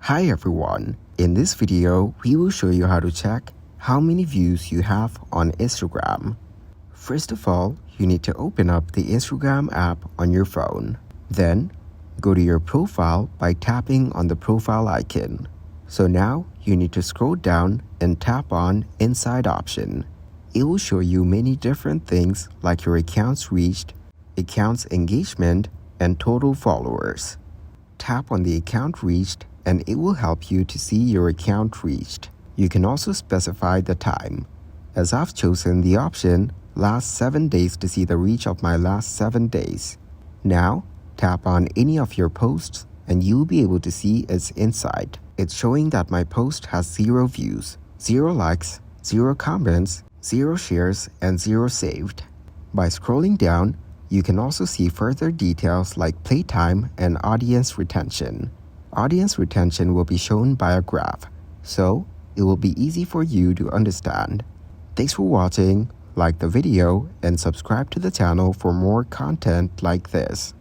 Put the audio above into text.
Hi everyone, in this video we will show you how to check how many views you have on Instagram. First of all, you need to open up the Instagram app on your phone. Then, go to your profile by tapping on the profile icon. So now, you need to scroll down and tap on Inside option. It will show you many different things like your accounts reached, accounts engagement, and total followers. Tap on the account reached and it will help you to see your account reached. You can also specify the time, as I've chosen the option last 7 days to see the reach of my last 7 days. Now, tap on any of your posts and you'll be able to see its insight. It's showing that my post has 0 views, 0 likes, 0 comments, 0 shares, and 0 saved. By scrolling down, you can also see further details like playtime and audience retention. Audience retention will be shown by a graph, so it will be easy for you to understand. Thanks for watching, like the video, and subscribe to the channel for more content like this.